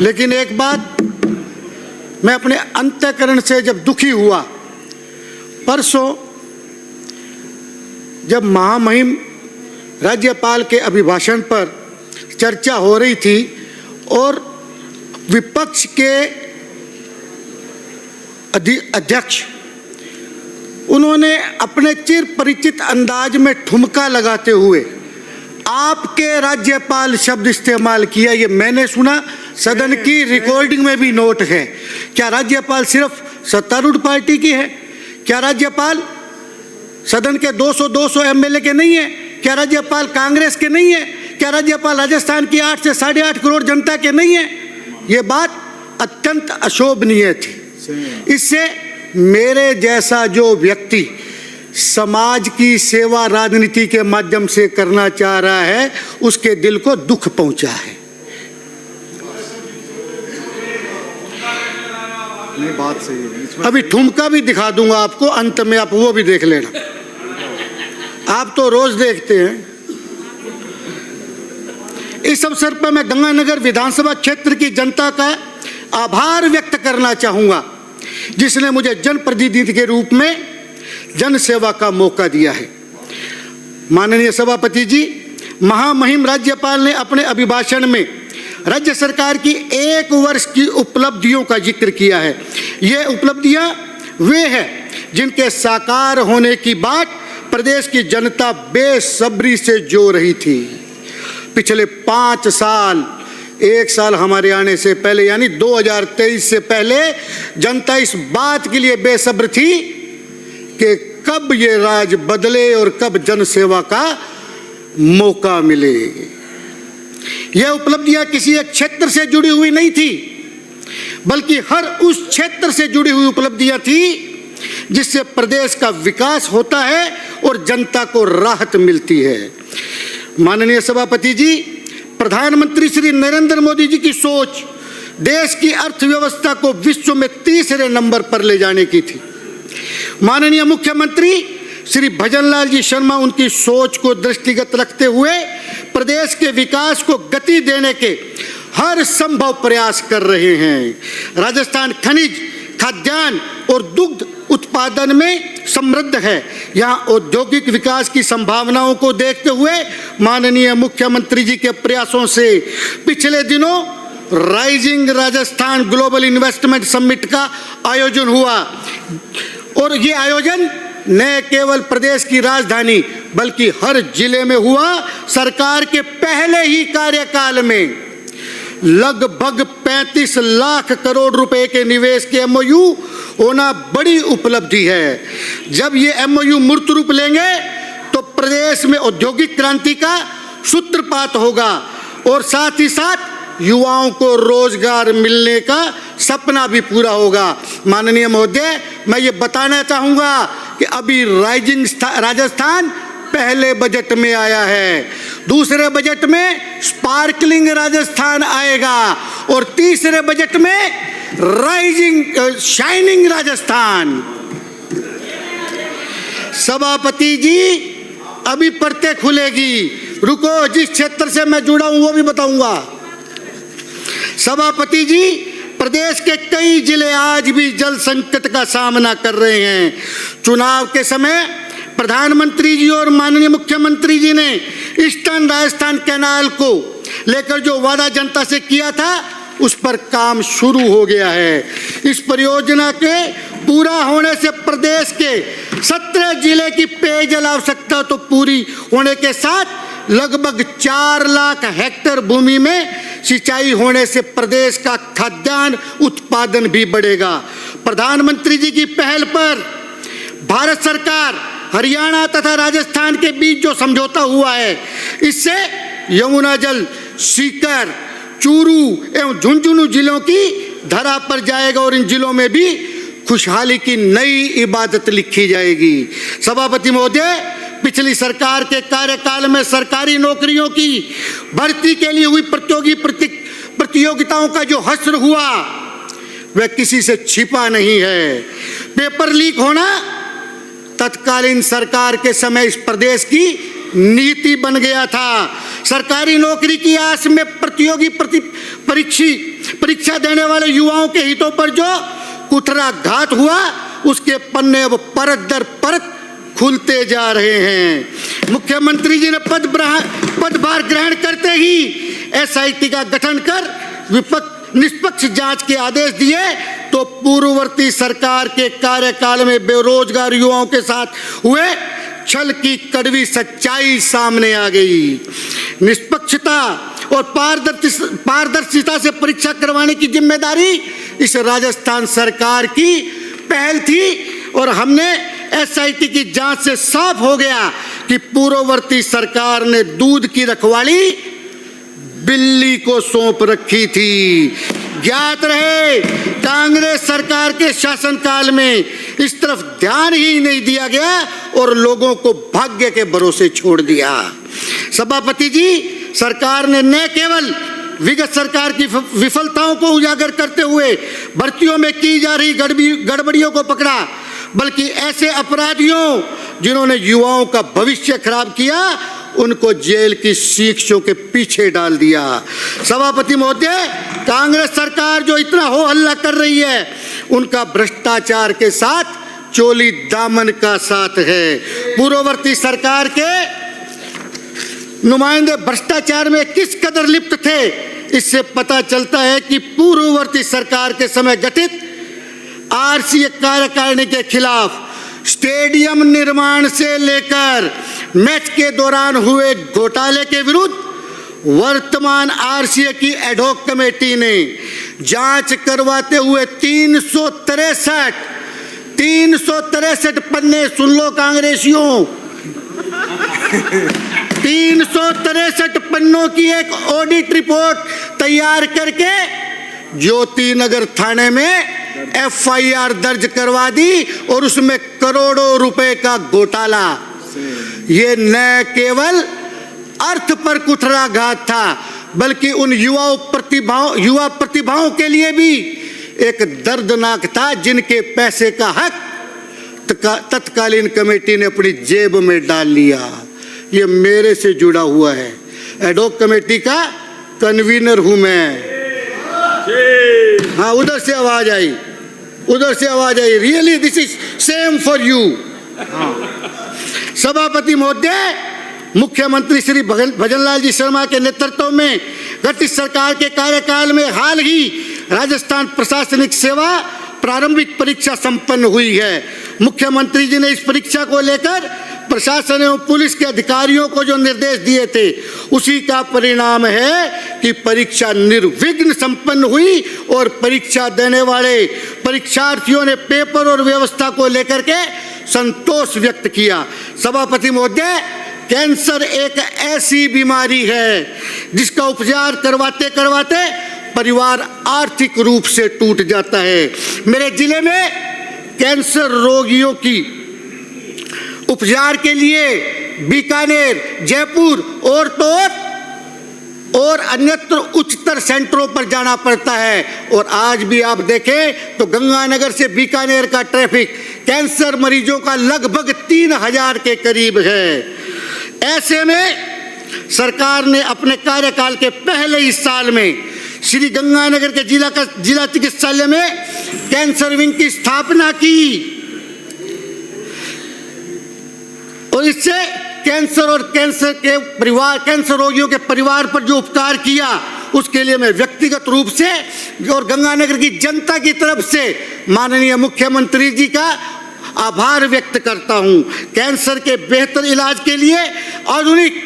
लेकिन एक बात मैं अपने अंतःकरण से जब दुखी हुआ, परसों जब महामहिम राज्यपाल के अभिभाषण पर चर्चा हो रही थी और विपक्ष के अध्यक्ष उन्होंने अपने चिर परिचित अंदाज में ठुमका लगाते हुए आपके राज्यपाल शब्द इस्तेमाल किया। ये मैंने सुना, सदन की रिकॉर्डिंग में भी नोट है। क्या राज्यपाल सिर्फ सत्तारूढ़ पार्टी की है? क्या राज्यपाल सदन के 200 एमएलए के नहीं है? क्या राज्यपाल कांग्रेस के नहीं है? क्या राज्यपाल राजस्थान की 8 से 8.5 करोड़ जनता के नहीं है? ये बात अत्यंत अशोभनीय थी। इससे मेरे जैसा जो व्यक्ति समाज की सेवा राजनीति के माध्यम से करना चाह रहा है, उसके दिल को दुख पहुंचा है। नहीं, बात सही है। अभी ठुमका भी दिखा दूंगा आपको, अंत में आप वो भी देख लेना। आप तो रोज देखते हैं। इस अवसर पर मैं गंगानगर विधानसभा क्षेत्र की जनता का आभार व्यक्त करना चाहूंगा, जिसने मुझे जनप्रतिनिधि के रूप में जन सेवा का मौका दिया है। माननीय सभापति जी, महामहिम राज्यपाल ने अपने अभिभाषण में राज्य सरकार की 1 वर्ष की उपलब्धियों का जिक्र किया है। ये उपलब्धियां वे हैं जिनके साकार होने की बात प्रदेश की जनता बेसब्री से जो रही थी। पिछले 5 साल, 1 साल हमारे आने से पहले यानी 2023 से पहले जनता इस बात के लिए बेसब्र थी कि कब ये राज बदले और कब जन सेवा का मौका मिले। यह उपलब्धियां किसी एक क्षेत्र से जुड़ी हुई नहीं थी, बल्कि हर उस क्षेत्र से जुड़ी हुई उपलब्धियां थी जिससे प्रदेश का विकास होता है और जनता को राहत मिलती है। माननीय सभापति जी, प्रधानमंत्री श्री नरेंद्र मोदी जी की सोच देश की अर्थव्यवस्था को विश्व में 3रे नंबर पर ले जाने की थी। माननीय मुख्यमंत्री श्री भजनलाल जी शर्मा उनकी सोच को दृष्टिगत रखते हुए प्रदेश के विकास को गति देने के हर संभव प्रयास कर रहे हैं। राजस्थान खनिज, खाद्यान्न और दुग्ध उत्पादन में समृद्ध है। यहाँ औद्योगिक विकास की संभावनाओं को देखते हुए माननीय मुख्यमंत्री जी के प्रयासों से पिछले दिनों rising Rajasthan global investment summit का आयोजन हुआ और ये आयोजन न केवल प्रदेश की राजधानी बल्कि हर जिले में हुआ। सरकार के पहले ही कार्यकाल में लगभग 35 लाख करोड़ रुपए के निवेश के एमओयू होना बड़ी उपलब्धि है। जब ये एमओयू मूर्त रूप लेंगे तो प्रदेश में औद्योगिक क्रांति का सूत्रपात होगा और साथ ही साथ युवाओं को रोजगार मिलने का सपना भी पूरा होगा। माननीय महोदय, मैं ये बताना चाहूँगा कि अभी राइजिंग राजस्थान पहले बजट में आया है, दूसरे बजट में स्पार्कलिंग राजस्थान आएगा और तीसरे बजट में राइजिंग शाइनिंग राजस्थान। सभापति जी, अभी परतें खुलेगी, रुको, जिस क्षेत्र से मैं जुड़ा हूं वो भी बताऊंगा। सभापति जी, प्रदेश के कई जिले आज भी जल संकट का सामना कर रहे हैं। चुनाव के समय प्रधानमंत्री जी और माननीय मुख्यमंत्री जी ने ईस्टर्न राजस्थान कैनाल को लेकर जो वादा जनता से किया था उस पर काम शुरू हो गया है। इस परियोजना के पूरा होने से प्रदेश के 17 जिले की पेयजल आवश्यकता तो पूरी होने के साथ लगभग 4 लाख हेक्टेयर भूमि में सिंचाई होने से प्रदेश का खाद्यान्न उत्पादन भी बढ़ेगा। प्रधानमंत्री जी की पहल पर भारत सरकार हरियाणा तथा राजस्थान के बीच जो समझौता हुआ है, इससे यमुना जल सीकर, चूरू एवं झुंझुनू जिलों की धरा पर जाएगा और इन जिलों में भी खुशहाली की नई इबादत लिखी जाएगी। सभापति महोदय, पिछली सरकार के कार्यकाल में सरकारी नौकरियों की भर्ती के लिए हुई प्रतियोगिताओं का जो हश्र हुआ वह किसी से छिपा नहीं है। पेपर लीक होना तत्कालीन सरकार के समय इस प्रदेश की नीति बन गया था। सरकारी नौकरी की आस में प्रतियोगी परीक्षी परीक्षा देने वाले युवाओं के हितों पर जो कुठाराघात हुआ, उसके पन्ने अब परत दर परत खुलते जा रहे हैं। मुख्यमंत्री जी ने पदभार ग्रहण करते ही एसआईटी का गठन कर निष्पक्ष जांच के आदेश दिए तो पूर्ववर्ती सरकार के कार्यकाल में बेरोजगार युवाओं के साथ हुए छल की कड़वी सच्चाई सामने आ गई। निष्पक्षता और पारदर्शिता से परीक्षा करवाने की जिम्मेदारी इस राजस्थान सरकार की पहल थी और हमने एसआईटी की जांच से साफ हो गया कि पूर्ववर्ती सरकार ने दूध की रखवाली बिल्ली को सौंप रखी थी। ज्ञात रहे, कांग्रेस सरकार के शासनकाल में इस तरफ ध्यान ही नहीं दिया गया और लोगों को भाग्य के भरोसे छोड़ दिया। सभापति जी, सरकार ने न केवल विगत सरकार की विफलताओं को उजागर करते हुए भर्तियों में की जा रही गड़बड़ियों को पकड़ा, बल्कि ऐसे अपराधियों जिन्होंने युवाओं का भविष्य खराब किया, उनको जेल की शिक्षों के पीछे डाल दिया। सभापति महोदय, कांग्रेस सरकार जो इतना हो हल्ला कर रही है, उनका भ्रष्टाचार के साथ चोली दामन का साथ है। पूर्ववर्ती सरकार के नुमाइंदे भ्रष्टाचार में किस कदर लिप्त थे, इससे पता चलता है कि पूर्ववर्ती सरकार के समय गठित आरसीए कार्यकारिणी के खिलाफ स्टेडियम निर्माण से लेकर मैच के दौरान हुए घोटाले के विरुद्ध वर्तमान आरसीए की एडहॉक कमेटी ने जांच करवाते हुए 363 पन्ने, सुन लो कांग्रेसियों, 363 पन्नों की एक ऑडिट रिपोर्ट तैयार करके ज्योति नगर थाने में एफआईआर दर्ज करवा दी और उसमें करोड़ों रुपए का घोटाला। ये न केवल अर्थ पर कुठाराघात था, बल्कि उन युवा प्रतिभाओं के लिए भी एक दर्दनाक था, जिनके पैसे का हक तत्कालीन कमेटी ने अपनी जेब में डाल लिया। ये मेरे से जुड़ा हुआ है, एडहॉक कमेटी का कन्वीनर हूं मैं। हाँ, उधर से आवाज आई, really this is same for you. सभापति महोदय, मुख्यमंत्री श्री भजनलाल जी शर्मा के नेतृत्व में गठित सरकार के कार्यकाल में हाल ही राजस्थान प्रशासनिक सेवा प्रारंभिक परीक्षा संपन्न हुई है। मुख्यमंत्री जी ने इस परीक्षा को लेकर प्रशासन एवं पुलिस के अधिकारियों को जो निर्देश दिए थे, उसी का परिणाम है कि परीक्षा निर्विघ्न संपन्न हुई और परीक्षा देने वाले परीक्षार्थियों ने पेपर और व्यवस्था को लेकर के संतोष व्यक्त किया। सभापति महोदय, कैंसर एक ऐसी बीमारी है जिसका उपचार करवाते करवाते परिवार आर्थिक रूप से टूट जाता है। मेरे जिले में कैंसर रोगियों की उपचार के लिए बीकानेर, जयपुर और अन्यत्र उच्चतर सेंटरों पर जाना पड़ता है। और आज भी आप देखें तो गंगानगर से बीकानेर का ट्रैफिक कैंसर मरीजों का लगभग 3000 के करीब है। ऐसे में सरकार ने अपने कार्यकाल के पहले ही साल में श्री गंगानगर के जिला चिकित्सालय में कैंसर विंग की स्थापना की और इससे कैंसर रोगियों के परिवार पर जो उपकार किया, उसके लिए मैं व्यक्तिगत रूप से और गंगानगर की जनता की तरफ से माननीय मुख्यमंत्री जी का आभार व्यक्त करता हूं। कैंसर के बेहतर इलाज के लिए आधुनिक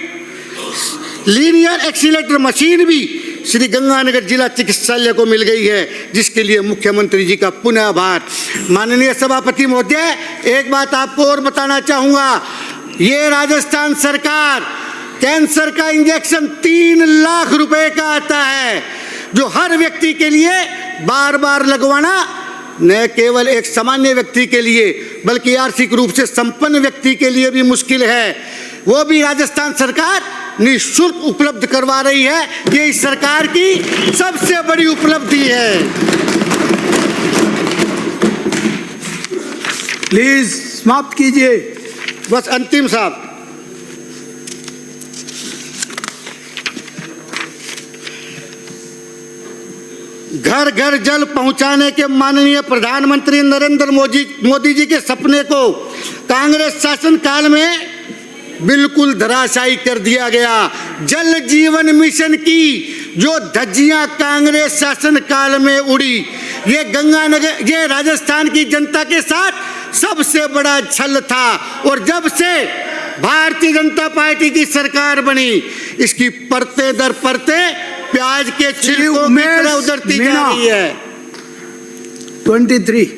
लीनियर एक्सीलेटर मशीन भी श्री गंगानगर जिला चिकित्सालय को मिल गई है, जिसके लिए मुख्यमंत्री जी का पुनः आभार। माननीय सभापति महोदय, एक बात आपको और बताना चाहूंगा, ये राजस्थान सरकार कैंसर का इंजेक्शन 3 लाख रुपए का आता है, जो हर व्यक्ति के लिए बार बार लगवाना न केवल एक सामान्य व्यक्ति के लिए बल्कि आर्थिक रूप से संपन्न व्यक्ति के लिए भी मुश्किल है। वो भी राजस्थान सरकार निःशुल्क उपलब्ध करवा रही है। ये इस सरकार की सबसे बड़ी उपलब्धि है। प्लीज समाप्त कीजिए। बस अंतिम साहब, घर घर जल पहुंचाने के माननीय प्रधानमंत्री नरेंद्र मोदी जी के सपने को कांग्रेस शासन काल में बिल्कुल धराशायी कर दिया गया। जल जीवन मिशन की जो धज्जियां कांग्रेस शासन काल में उड़ी, ये गंगानगर, ये राजस्थान की जनता के साथ सबसे बड़ा छल था। और जब से भारतीय जनता पार्टी की सरकार बनी, इसकी परते दर परते प्याज के छिलकों की तरह उधरती जा रही है। 23